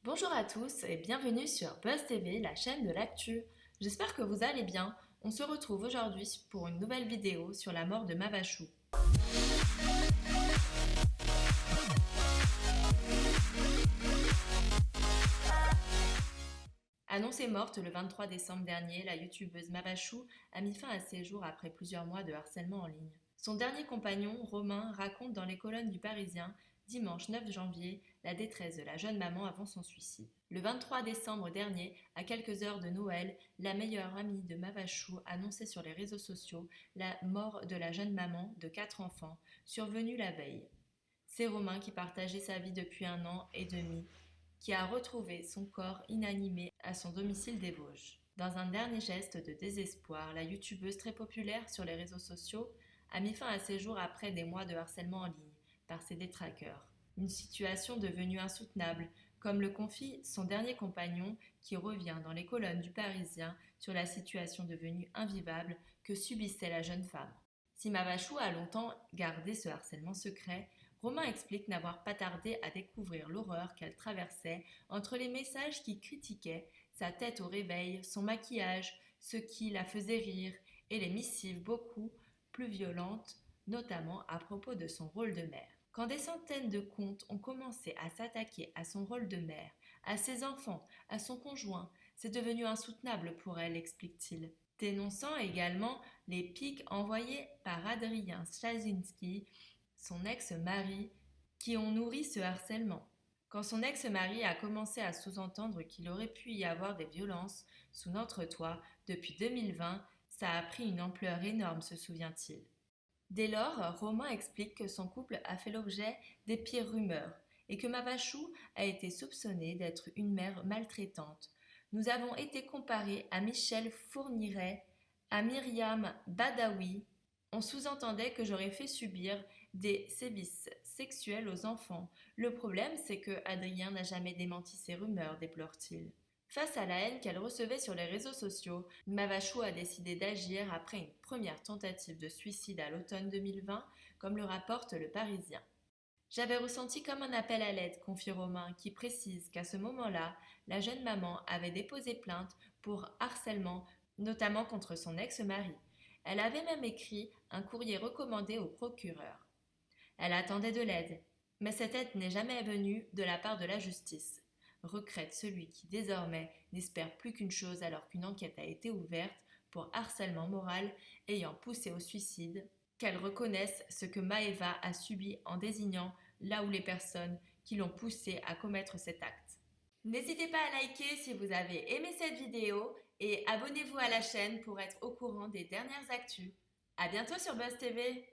Bonjour à tous et bienvenue sur Buzz TV, la chaîne de l'actu. J'espère que vous allez bien. On se retrouve aujourd'hui pour une nouvelle vidéo sur la mort de Mavachou. Annoncée morte le 23 décembre dernier, la youtubeuse Mavachou a mis fin à ses jours après plusieurs mois de harcèlement en ligne. Son dernier compagnon, Romain, raconte dans les colonnes du Parisien, dimanche 9 janvier, la détresse de la jeune maman avant son suicide. Le 23 décembre dernier, à quelques heures de Noël, la meilleure amie de Mavachou annonçait sur les réseaux sociaux la mort de la jeune maman de 4 enfants, survenue la veille. C'est Romain qui partageait sa vie depuis 1 an et demi, qui a retrouvé son corps inanimé à son domicile des Vosges. Dans un dernier geste de désespoir, la youtubeuse très populaire sur les réseaux sociaux a mis fin à ses jours après des mois de harcèlement en ligne par ses détraqueurs. Une situation devenue insoutenable, comme le confie son dernier compagnon qui revient dans les colonnes du Parisien sur la situation devenue invivable que subissait la jeune femme. Si Mavachou a longtemps gardé ce harcèlement secret, Romain explique n'avoir pas tardé à découvrir l'horreur qu'elle traversait entre les messages qui critiquaient sa tête au réveil, son maquillage, ce qui la faisait rire, et les missives beaucoup plus violentes, notamment à propos de son rôle de mère. Quand des centaines de comptes ont commencé à s'attaquer à son rôle de mère, à ses enfants, à son conjoint, c'est devenu insoutenable pour elle, explique-t-il, dénonçant également les pics envoyés par Adrien Chazinski, son ex-mari, qui ont nourri ce harcèlement. Quand son ex-mari a commencé à sous-entendre qu'il aurait pu y avoir des violences sous notre toit depuis 2020, ça a pris une ampleur énorme, se souvient-il. Dès lors, Romain explique que son couple a fait l'objet des pires rumeurs et que Mavachou a été soupçonnée d'être une mère maltraitante. Nous avons été comparés à Michel Fourniret, à Myriam Badawi. On sous-entendait que j'aurais fait subir des sévices sexuels aux enfants. Le problème, c'est que Adrien n'a jamais démenti ces rumeurs, déplore-t-il. Face à la haine qu'elle recevait sur les réseaux sociaux, Mavachou a décidé d'agir après une première tentative de suicide à l'automne 2020, comme le rapporte le Parisien. J'avais ressenti comme un appel à l'aide, confie Romain, qui précise qu'à ce moment-là, la jeune maman avait déposé plainte pour harcèlement, notamment contre son ex-mari. Elle avait même écrit un courrier recommandé au procureur. Elle attendait de l'aide, mais cette aide n'est jamais venue de la part de la justice, regrette celui qui désormais n'espère plus qu'une chose alors qu'une enquête a été ouverte pour harcèlement moral ayant poussé au suicide, qu'elle reconnaisse ce que Maëva a subi en désignant là où les personnes qui l'ont poussé à commettre cet acte. N'hésitez pas à liker si vous avez aimé cette vidéo et abonnez-vous à la chaîne pour être au courant des dernières actus. À bientôt sur Buzz TV.